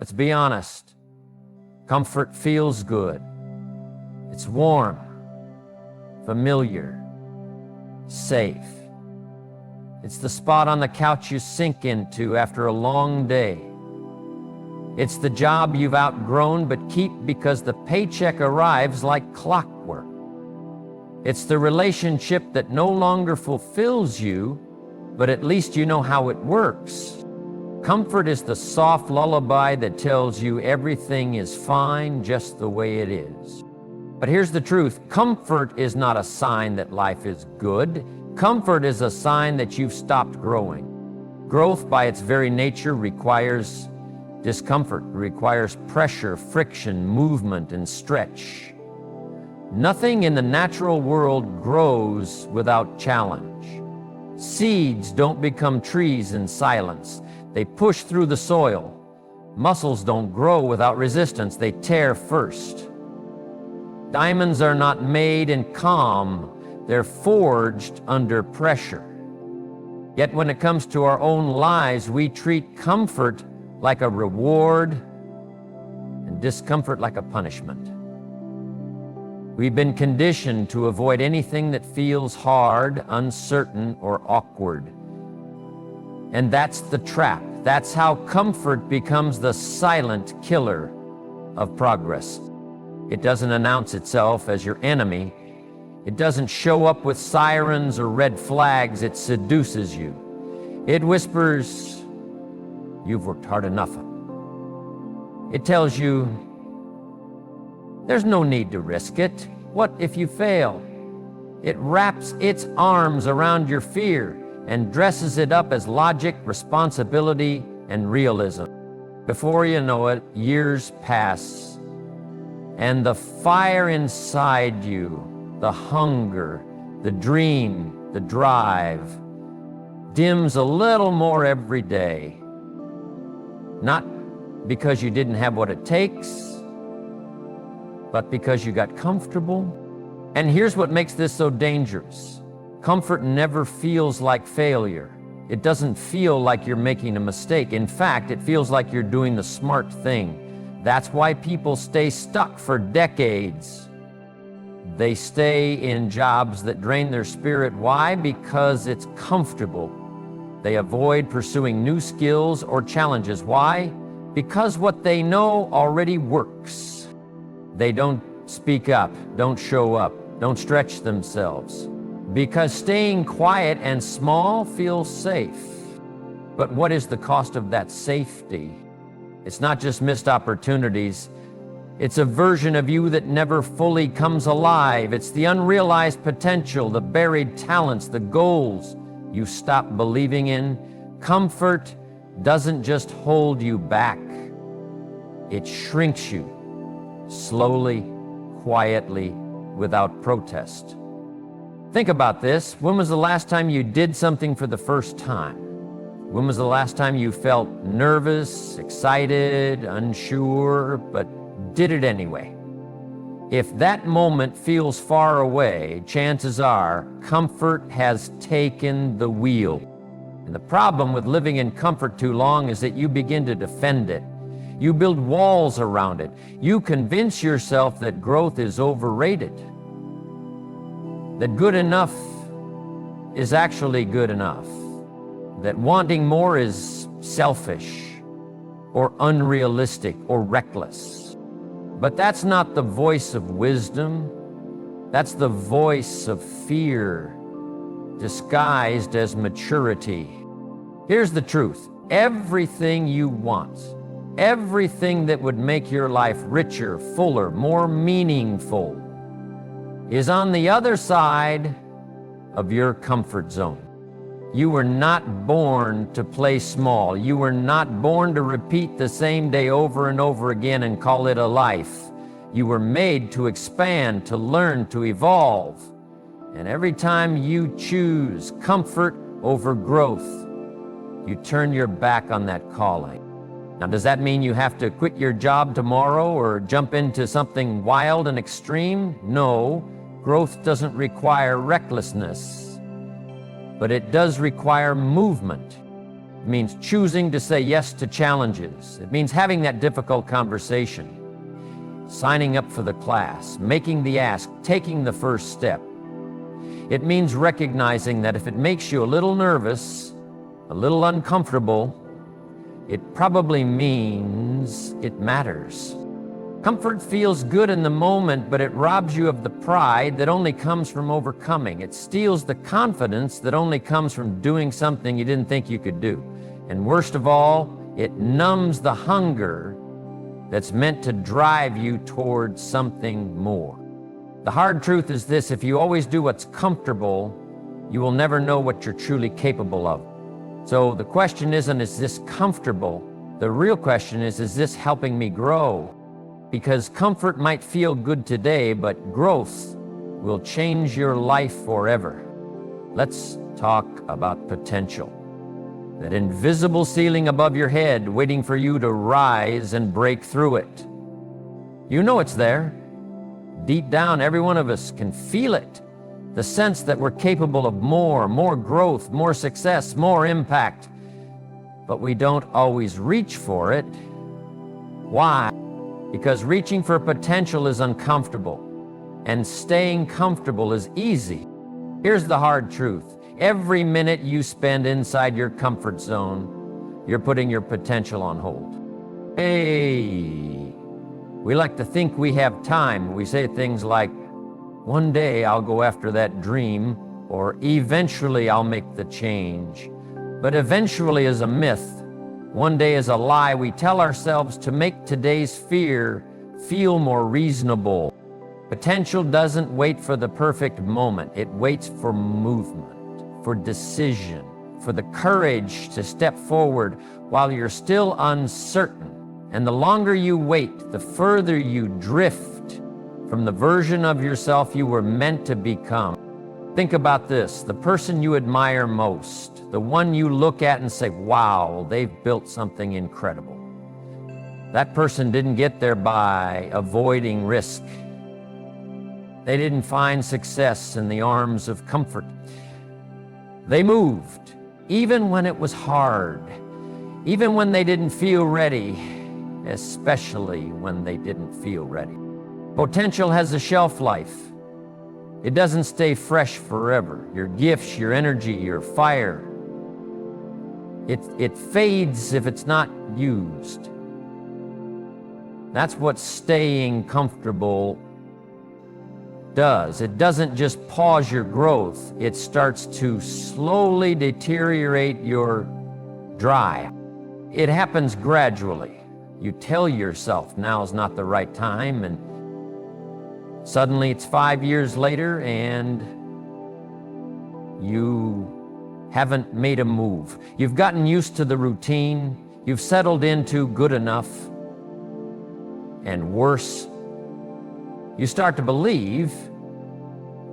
Let's be honest. Comfort feels good. It's warm, familiar, safe. It's the spot on the couch you sink into after a long day. It's the job you've outgrown but keep because the paycheck arrives like clockwork. It's the relationship that no longer fulfills you, but at least you know how it works. Comfort is the soft lullaby that tells you everything is fine just the way it is. But here's the truth. Comfort is not a sign that life is good. Comfort is a sign that you've stopped growing. Growth by its very nature requires discomfort, requires pressure, friction, movement, and stretch. Nothing in the natural world grows without challenge. Seeds don't become trees in silence. They push through the soil. Muscles don't grow without resistance. They tear first. Diamonds are not made in calm. They're forged under pressure. Yet when it comes to our own lives, we treat comfort like a reward and discomfort like a punishment. We've been conditioned to avoid anything that feels hard, uncertain, or awkward. And that's the trap. That's how comfort becomes the silent killer of progress. It doesn't announce itself as your enemy. It doesn't show up with sirens or red flags. It seduces you. It whispers, "You've worked hard enough." It tells you, "There's no need to risk it. What if you fail?" It wraps its arms around your fear and dresses it up as logic, responsibility, and realism. Before you know it, years pass, and the fire inside you, the hunger, the dream, the drive, dims a little more every day. Not because you didn't have what it takes, but because you got comfortable. And here's what makes this so dangerous. Comfort never feels like failure. It doesn't feel like you're making a mistake. In fact, it feels like you're doing the smart thing. That's why people stay stuck for decades. They stay in jobs that drain their spirit. Why? Because it's comfortable. They avoid pursuing new skills or challenges. Why? Because what they know already works. They don't speak up, don't show up, don't stretch themselves. Because staying quiet and small feels safe. But what is the cost of that safety? It's not just missed opportunities. It's a version of you that never fully comes alive. It's the unrealized potential, the buried talents, the goals you stop believing in. Comfort doesn't just hold you back. It shrinks you, slowly, quietly, without protest. Think about this. When was the last time you did something for the first time? When was the last time you felt nervous, excited, unsure, but did it anyway? If that moment feels far away, chances are comfort has taken the wheel. And the problem with living in comfort too long is that you begin to defend it. You build walls around it. You convince yourself that growth is overrated, that good enough is actually good enough, that wanting more is selfish or unrealistic or reckless. But that's not the voice of wisdom. That's the voice of fear, disguised as maturity. Here's the truth. Everything you want, everything that would make your life richer, fuller, more meaningful, is on the other side of your comfort zone. You were not born to play small. You were not born to repeat the same day over and over again and call it a life. You were made to expand, to learn, to evolve. And every time you choose comfort over growth, you turn your back on that calling. Now, does that mean you have to quit your job tomorrow or jump into something wild and extreme? No, growth doesn't require recklessness, but it does require movement. It means choosing to say yes to challenges. It means having that difficult conversation, signing up for the class, making the ask, taking the first step. It means recognizing that if it makes you a little nervous, a little uncomfortable, it probably means it matters. Comfort feels good in the moment, but it robs you of the pride that only comes from overcoming. It steals the confidence that only comes from doing something you didn't think you could do. And worst of all, it numbs the hunger that's meant to drive you towards something more. The hard truth is this: if you always do what's comfortable, you will never know what you're truly capable of. So the question isn't, is this comfortable? The real question is this helping me grow? Because comfort might feel good today, but growth will change your life forever. Let's talk about potential. That invisible ceiling above your head waiting for you to rise and break through it. You know it's there. Deep down, every one of us can feel it. The sense that we're capable of more growth, more success, more impact. But we don't always reach for it. Why? Because reaching for potential is uncomfortable, and staying comfortable is easy. Here's the hard truth. Every minute you spend inside your comfort zone, you're putting your potential on hold. Hey, we like to think we have time. We say things like, one day I'll go after that dream, or eventually I'll make the change. But eventually is a myth. One day is a lie we tell ourselves to make today's fear feel more reasonable. Potential doesn't wait for the perfect moment. It waits for movement, for decision, for the courage to step forward while you're still uncertain. And the longer you wait, the further you drift from the version of yourself you were meant to become. Think about this: the person you admire most, the one you look at and say, wow, they've built something incredible. That person didn't get there by avoiding risk. They didn't find success in the arms of comfort. They moved, even when it was hard, even when they didn't feel ready, especially when they didn't feel ready. Potential has a shelf life. It doesn't stay fresh forever. Your gifts, your energy, your fire, it fades if it's not used. That's what staying comfortable does. It doesn't just pause your growth. It starts to slowly deteriorate your drive. It happens gradually. You tell yourself now's not the right time, and suddenly it's 5 years later and you haven't made a move. You've gotten used to the routine. You've settled into good enough. And worse, you start to believe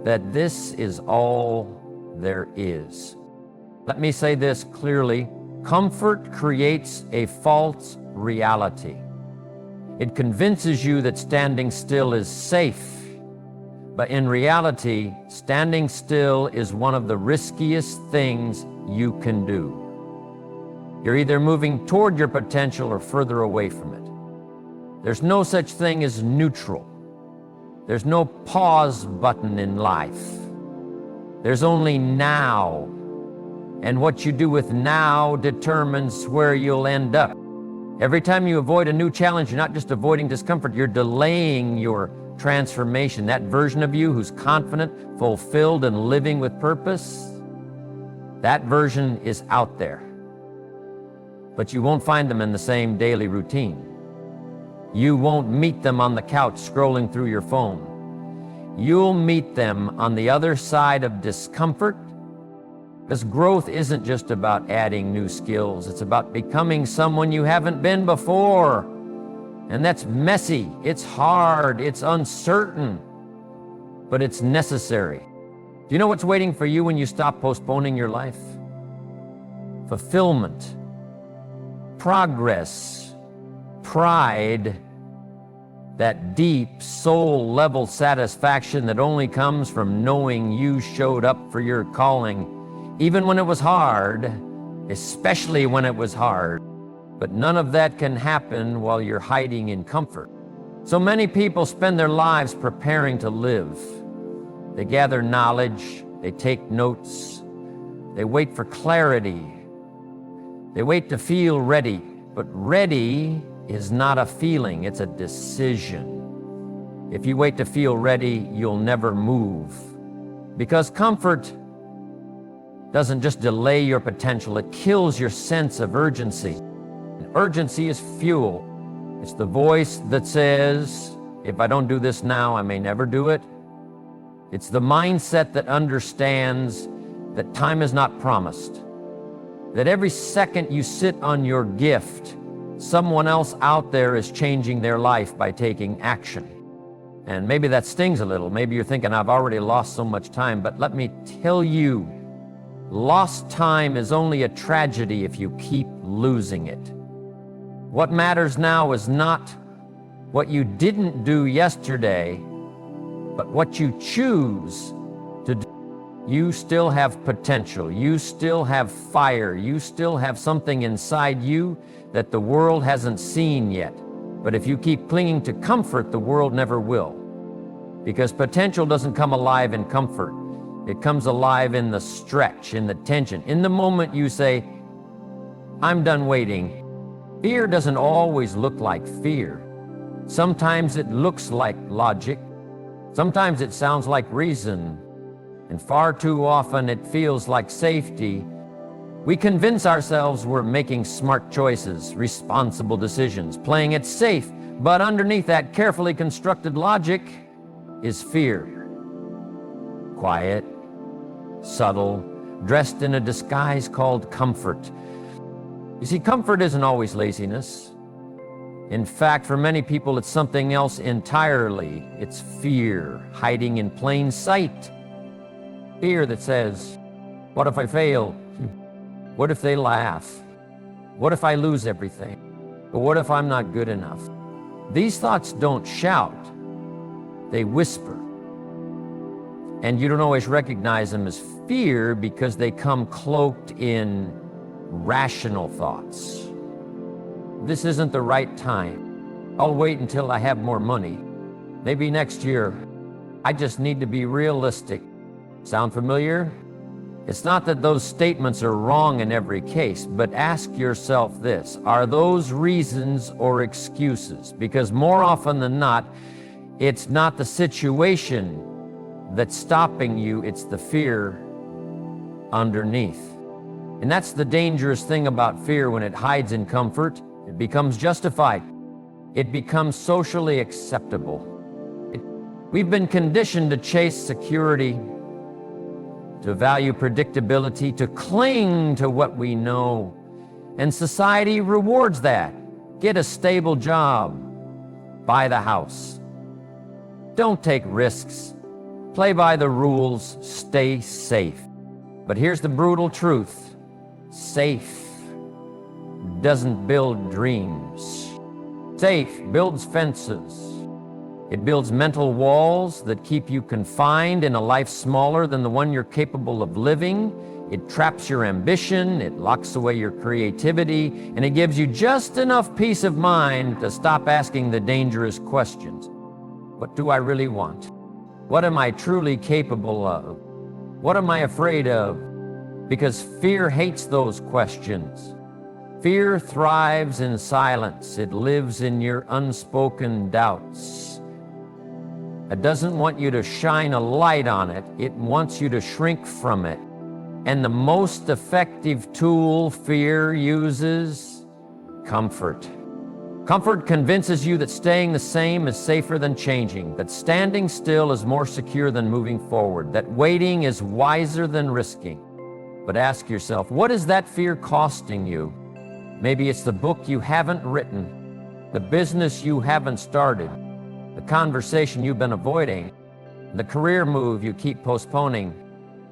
that this is all there is. Let me say this clearly. Comfort creates a false reality. It convinces you that standing still is safe. But in reality, standing still is one of the riskiest things you can do. You're either moving toward your potential or further away from it. There's no such thing as neutral. There's no pause button in life. There's only now. And what you do with now determines where you'll end up. Every time you avoid a new challenge, you're not just avoiding discomfort, you're delaying your transformation. That version of you who's confident, fulfilled, and living with purpose, that version is out there. But you won't find them in the same daily routine. You won't meet them on the couch scrolling through your phone. You'll meet them on the other side of discomfort, because growth isn't just about adding new skills. It's about becoming someone you haven't been before. And that's messy, it's hard, it's uncertain, but it's necessary. Do you know what's waiting for you when you stop postponing your life? Fulfillment, progress, pride, that deep soul-level satisfaction that only comes from knowing you showed up for your calling, even when it was hard, especially when it was hard. But none of that can happen while you're hiding in comfort. So many people spend their lives preparing to live. They gather knowledge, they take notes, they wait for clarity, they wait to feel ready. But ready is not a feeling, it's a decision. If you wait to feel ready, you'll never move. Because comfort doesn't just delay your potential, it kills your sense of urgency. And urgency is fuel. It's the voice that says, if I don't do this now, I may never do it. It's the mindset that understands that time is not promised, that every second you sit on your gift, someone else out there is changing their life by taking action. And maybe that stings a little. Maybe you're thinking, I've already lost so much time. But let me tell you, lost time is only a tragedy if you keep losing it. What matters now is not what you didn't do yesterday, but what you choose to do. You still have potential. You still have fire. You still have something inside you that the world hasn't seen yet. But if you keep clinging to comfort, the world never will. Because potential doesn't come alive in comfort. It comes alive in the stretch, in the tension. In the moment you say, I'm done waiting. Fear doesn't always look like fear. Sometimes it looks like logic. Sometimes it sounds like reason. And far too often it feels like safety. We convince ourselves we're making smart choices, responsible decisions, playing it safe. But underneath that carefully constructed logic is fear. Quiet, subtle, dressed in a disguise called comfort. You see, comfort isn't always laziness. In fact, for many people, it's something else entirely. It's fear, hiding in plain sight. Fear that says, what if I fail? What if they laugh? What if I lose everything? But what if I'm not good enough? These thoughts don't shout, they whisper. And you don't always recognize them as fear because they come cloaked in rational thoughts. This isn't the right time. I'll wait until I have more money. Maybe next year. I just need to be realistic. Sound familiar? It's not that those statements are wrong in every case, but ask yourself this: are those reasons or excuses? Because more often than not, it's not the situation that's stopping you, it's the fear underneath. And that's the dangerous thing about fear. When it hides in comfort, it becomes justified. It becomes socially acceptable. We've been conditioned to chase security, to value predictability, to cling to what we know. And society rewards that. Get a stable job. Buy the house. Don't take risks. Play by the rules. Stay safe. But here's the brutal truth. Safe doesn't build dreams. Safe builds fences. It builds mental walls that keep you confined in a life smaller than the one you're capable of living. It traps your ambition, it locks away your creativity, and it gives you just enough peace of mind to stop asking the dangerous questions. What do I really want? What am I truly capable of? What am I afraid of? Because fear hates those questions. Fear thrives in silence. It lives in your unspoken doubts. It doesn't want you to shine a light on it. It wants you to shrink from it. And the most effective tool fear uses? Comfort. Comfort convinces you that staying the same is safer than changing, that standing still is more secure than moving forward, that waiting is wiser than risking. But ask yourself, what is that fear costing you? Maybe it's the book you haven't written, the business you haven't started, the conversation you've been avoiding, the career move you keep postponing,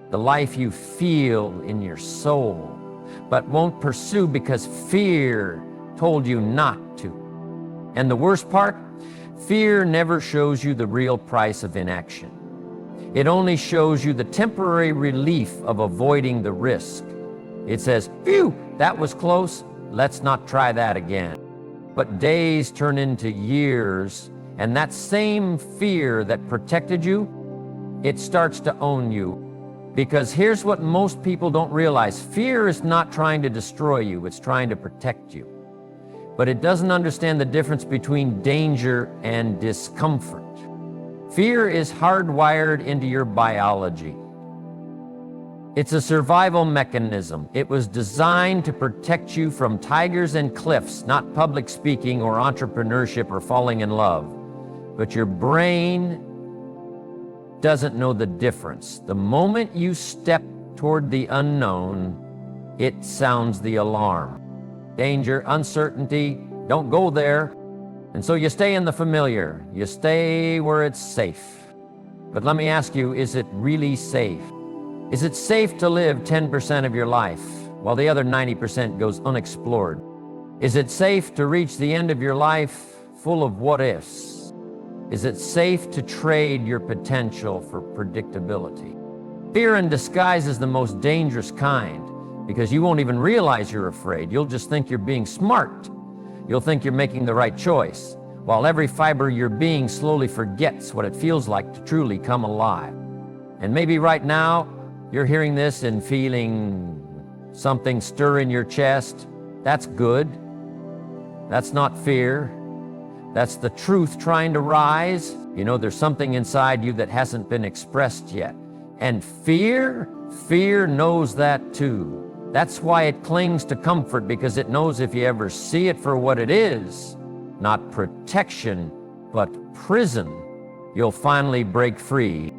the life you feel in your soul, but won't pursue because fear told you not to. And the worst part, fear never shows you the real price of inaction. It only shows you the temporary relief of avoiding the risk. It says, phew, that was close. Let's not try that again. But days turn into years, and that same fear that protected you, it starts to own you. Because here's what most people don't realize. Fear is not trying to destroy you, it's trying to protect you. But it doesn't understand the difference between danger and discomfort. Fear is hardwired into your biology. It's a survival mechanism. It was designed to protect you from tigers and cliffs, not public speaking or entrepreneurship or falling in love. But your brain doesn't know the difference. The moment you step toward the unknown, it sounds the alarm. Danger, uncertainty, don't go there. And so you stay in the familiar. You stay where it's safe. But let me ask you, is it really safe? Is it safe to live 10% of your life while the other 90% goes unexplored? Is it safe to reach the end of your life full of what ifs? Is it safe to trade your potential for predictability? Fear in disguise is the most dangerous kind because you won't even realize you're afraid. You'll just think you're being smart. You'll think you're making the right choice, while every fiber of your being slowly forgets what it feels like to truly come alive. And maybe right now, you're hearing this and feeling something stir in your chest. That's good. That's not fear. That's the truth trying to rise. You know, there's something inside you that hasn't been expressed yet. And fear knows that too. That's why it clings to comfort, because it knows if you ever see it for what it is, not protection, but prison, you'll finally break free.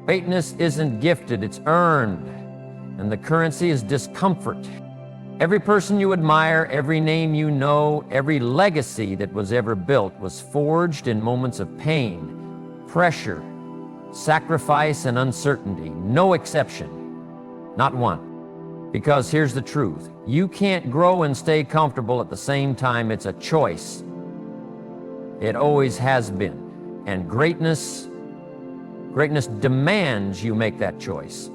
Greatness isn't gifted, it's earned. And the currency is discomfort. Every person you admire, every name you know, every legacy that was ever built was forged in moments of pain, pressure, sacrifice, and uncertainty. No exception. Not one. Because here's the truth. You can't grow and stay comfortable at the same time. It's a choice. It always has been. And greatness demands you make that choice.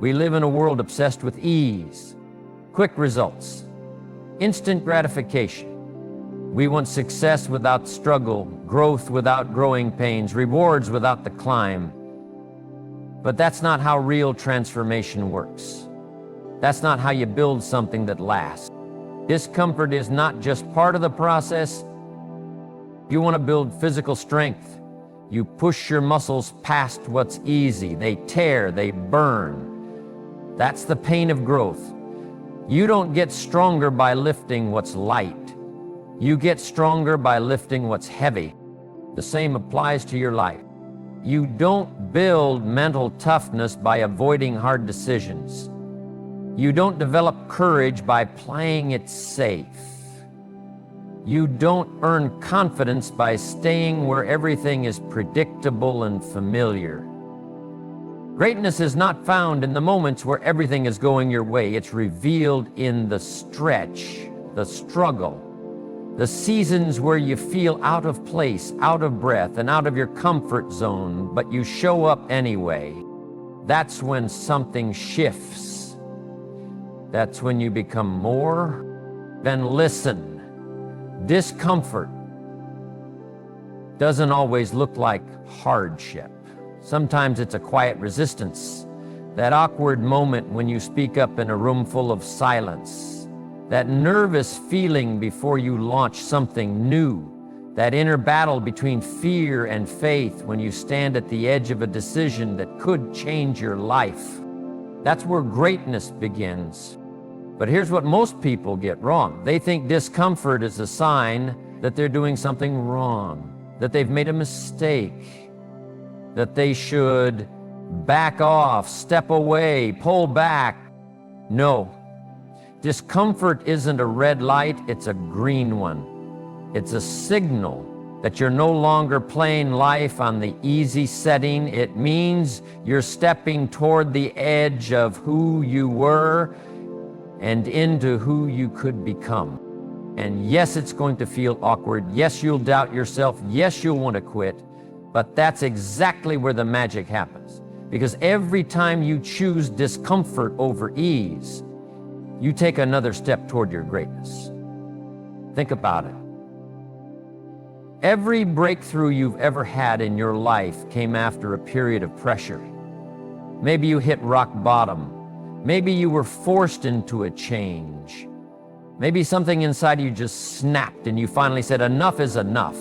We live in a world obsessed with ease, quick results, instant gratification. We want success without struggle, growth without growing pains, rewards without the climb. But that's not how real transformation works. That's not how you build something that lasts. Discomfort is not just part of the process. You want to build physical strength. You push your muscles past what's easy. They tear, they burn. That's the pain of growth. You don't get stronger by lifting what's light. You get stronger by lifting what's heavy. The same applies to your life. You don't build mental toughness by avoiding hard decisions. You don't develop courage by playing it safe. You don't earn confidence by staying where everything is predictable and familiar. Greatness is not found in the moments where everything is going your way. It's revealed in the stretch, the struggle, the seasons where you feel out of place, out of breath, and out of your comfort zone, but you show up anyway. That's when something shifts. That's when you become more than listen. Discomfort doesn't always look like hardship. Sometimes it's a quiet resistance, that awkward moment when you speak up in a room full of silence, that nervous feeling before you launch something new, that inner battle between fear and faith when you stand at the edge of a decision that could change your life. That's where greatness begins. But here's what most people get wrong. They think discomfort is a sign that they're doing something wrong, that they've made a mistake, that they should back off, step away, pull back. No. Discomfort isn't a red light, it's a green one. It's a signal that you're no longer playing life on the easy setting. It means you're stepping toward the edge of who you were and into who you could become. And yes, it's going to feel awkward. Yes, you'll doubt yourself. Yes, you'll want to quit. But that's exactly where the magic happens. Because every time you choose discomfort over ease, you take another step toward your greatness. Think about it. Every breakthrough you've ever had in your life came after a period of pressure. Maybe you hit rock bottom. Maybe you were forced into a change. Maybe something inside you just snapped and you finally said, enough is enough.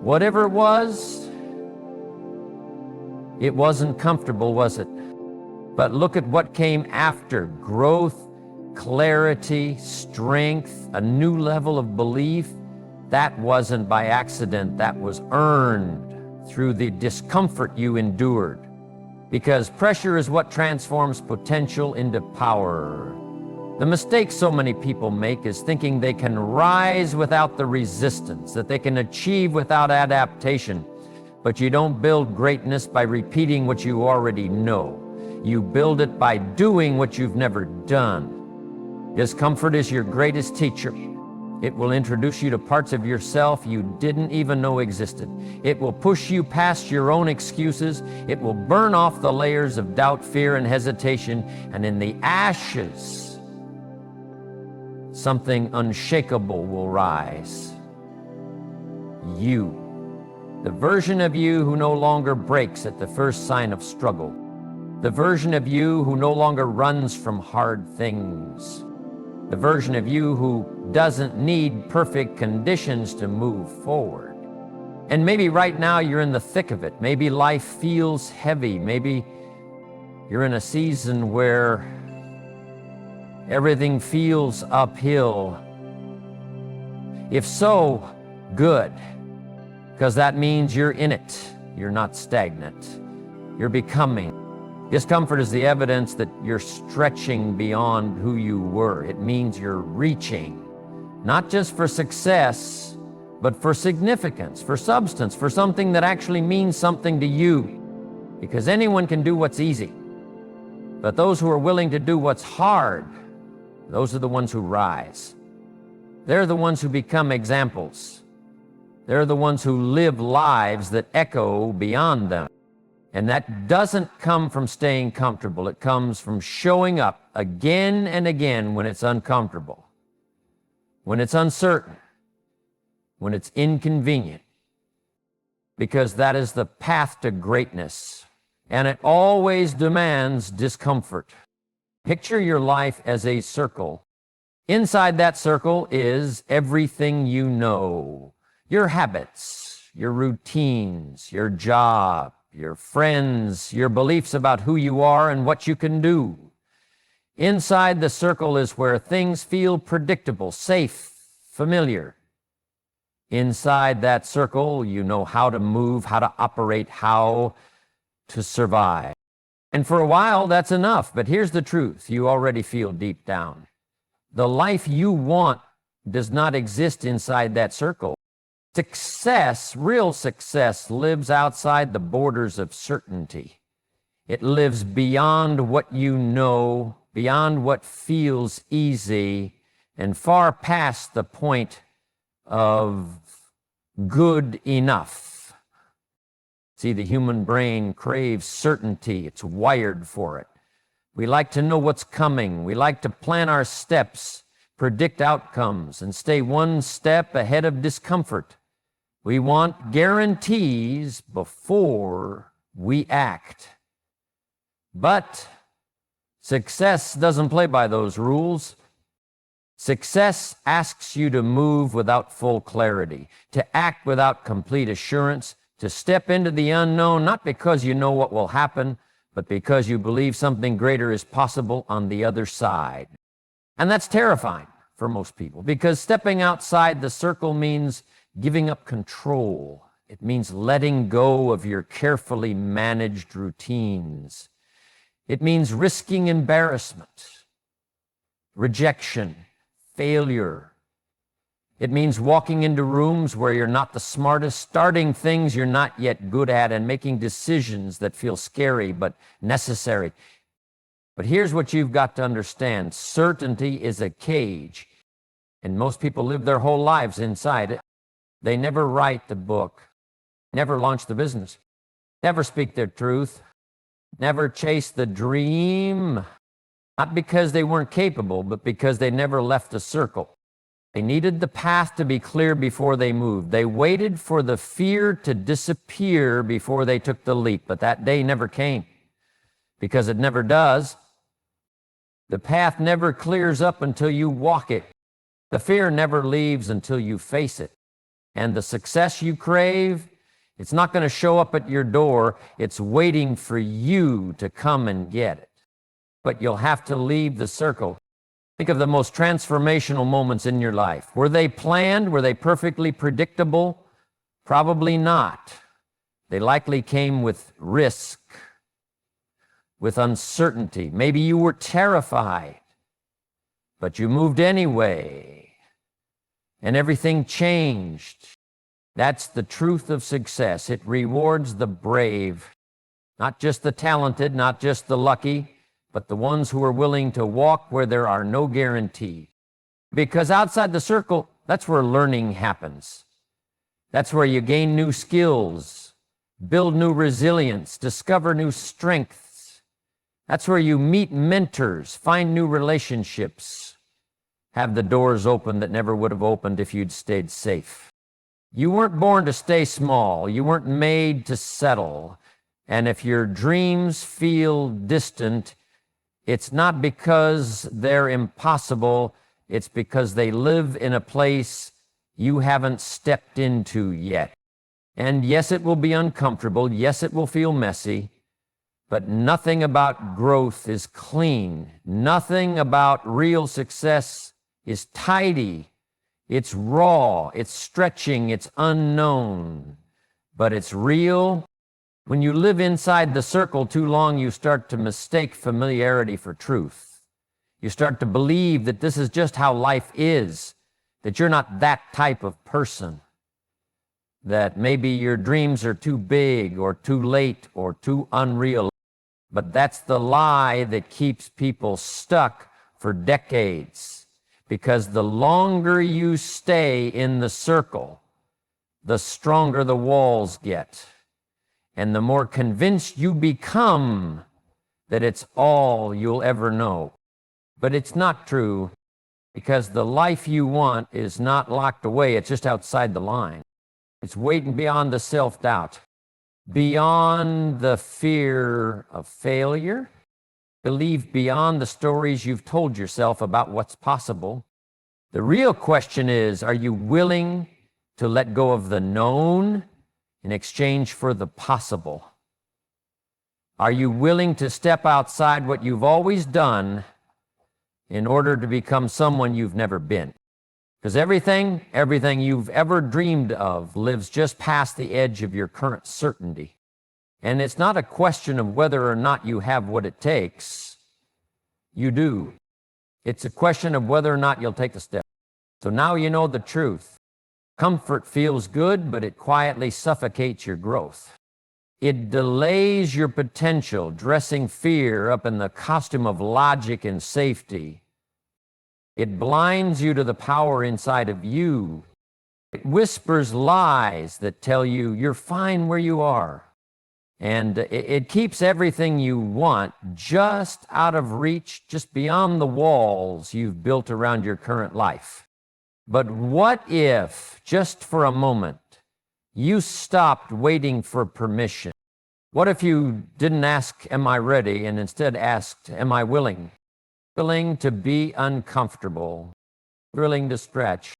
Whatever it wasn't comfortable, was it? But look at what came after: growth, clarity, strength, a new level of belief. That wasn't by accident, that was earned through the discomfort you endured. Because pressure is what transforms potential into power. The mistake so many people make is thinking they can rise without the resistance, that they can achieve without adaptation. But you don't build greatness by repeating what you already know. You build it by doing what you've never done. Discomfort is your greatest teacher. It will introduce you to parts of yourself you didn't even know existed. It will push you past your own excuses. It will burn off the layers of doubt, fear, and hesitation. And in the ashes, something unshakable will rise. You. The version of you who no longer breaks at the first sign of struggle. The version of you who no longer runs from hard things. The version of you who doesn't need perfect conditions to move forward. And maybe right now you're in the thick of it. Maybe life feels heavy. Maybe you're in a season where everything feels uphill. If so, good. Because that means you're in it. You're not stagnant. You're becoming. Discomfort is the evidence that you're stretching beyond who you were. It means you're reaching, not just for success, but for significance, for substance, for something that actually means something to you. Because anyone can do what's easy. But those who are willing to do what's hard, those are the ones who rise. They're the ones who become examples. They're the ones who live lives that echo beyond them. And that doesn't come from staying comfortable. It comes from showing up again and again when it's uncomfortable, when it's uncertain, when it's inconvenient. Because that is the path to greatness. And it always demands discomfort. Picture your life as a circle. Inside that circle is everything you know. Your habits, your routines, your job, your friends, your beliefs about who you are and what you can do. Inside the circle is where things feel predictable, safe, familiar. Inside that circle, you know how to move, how to operate, how to survive. And for a while, that's enough. But here's the truth you already feel deep down. The life you want does not exist inside that circle. Success, real success, lives outside the borders of certainty. It lives beyond what you know, beyond what feels easy, and far past the point of good enough. See, the human brain craves certainty. It's wired for it. We like to know what's coming. We like to plan our steps, predict outcomes, and stay one step ahead of discomfort. We want guarantees before we act. But success doesn't play by those rules. Success asks you to move without full clarity, to act without complete assurance, to step into the unknown, not because you know what will happen, but because you believe something greater is possible on the other side. And that's terrifying for most people, because stepping outside the circle means giving up control. It means letting go of your carefully managed routines. It means risking embarrassment, rejection, failure. It means walking into rooms where you're not the smartest, starting things you're not yet good at, and making decisions that feel scary but necessary. But here's what you've got to understand. Certainty is a cage, and most people live their whole lives inside it. They never write the book, never launch the business, never speak their truth, never chase the dream. Not because they weren't capable, but because they never left the circle. They needed the path to be clear before they moved. They waited for the fear to disappear before they took the leap, but that day never came, because it never does. The path never clears up until you walk it. The fear never leaves until you face it. And the success you crave, it's not going to show up at your door. It's waiting for you to come and get it. But you'll have to leave the circle. Think of the most transformational moments in your life. Were they planned? Were they perfectly predictable? Probably not. They likely came with risk, with uncertainty. Maybe you were terrified, but you moved anyway, and everything changed. That's the truth of success. It rewards the brave, not just the talented, not just the lucky, but the ones who are willing to walk where there are no guarantees. Because outside the circle, that's where learning happens. That's where you gain new skills, build new resilience, discover new strengths. That's where you meet mentors, find new relationships, have the doors open that never would have opened if you'd stayed safe. You weren't born to stay small. You weren't made to settle. And if your dreams feel distant, it's not because they're impossible. It's because they live in a place you haven't stepped into yet. And yes, it will be uncomfortable. Yes, it will feel messy. But nothing about growth is clean. Nothing about real success is tidy. It's raw, it's stretching, it's unknown. But it's real. When you live inside the circle too long, you start to mistake familiarity for truth. You start to believe that this is just how life is, that you're not that type of person, that maybe your dreams are too big or too late or too unreal. But that's the lie that keeps people stuck for decades, because the longer you stay in the circle, the stronger the walls get. And the more convinced you become that it's all you'll ever know. But it's not true, because the life you want is not locked away. It's just outside the line. It's waiting beyond the self-doubt, beyond the fear of failure. Believe beyond the stories you've told yourself about what's possible. The real question is, are you willing to let go of the known in exchange for the possible? Are you willing to step outside what you've always done in order to become someone you've never been? Because everything you've ever dreamed of lives just past the edge of your current certainty. And it's not a question of whether or not you have what it takes. You do. It's a question of whether or not you'll take the step. So now you know the truth. Comfort feels good, but it quietly suffocates your growth. It delays your potential, dressing fear up in the costume of logic and safety. It blinds you to the power inside of you. It whispers lies that tell you you're fine where you are. And it keeps everything you want just out of reach, just beyond the walls you've built around your current life. But what if, just for a moment, you stopped waiting for permission? What if you didn't ask, am I ready, and instead asked, am I willing? Willing to be uncomfortable, willing to stretch,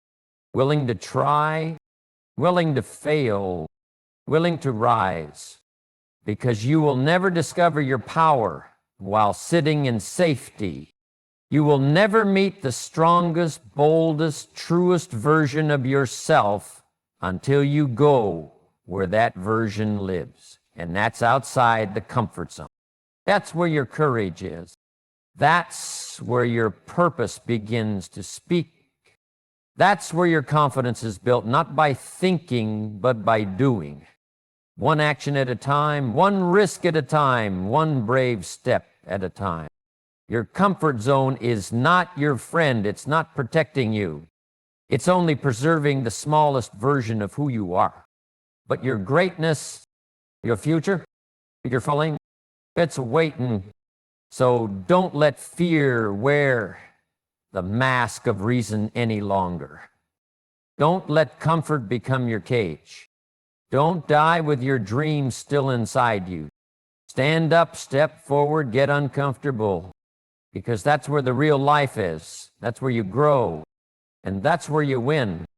willing to try, willing to fail, willing to rise. Because you will never discover your power while sitting in safety. You will never meet the strongest, boldest, truest version of yourself until you go where that version lives. And that's outside the comfort zone. That's where your courage is. That's where your purpose begins to speak. That's where your confidence is built, not by thinking, but by doing. One action at a time, one risk at a time, one brave step at a time. Your comfort zone is not your friend. It's not protecting you. It's only preserving the smallest version of who you are. But your greatness, your future, your falling, it's waiting So don't let fear wear the mask of reason any longer. Don't let comfort become your cage. Don't die with your dreams still inside you. Stand up, step forward, get uncomfortable, because that's where the real life is. That's where you grow, and that's where you win.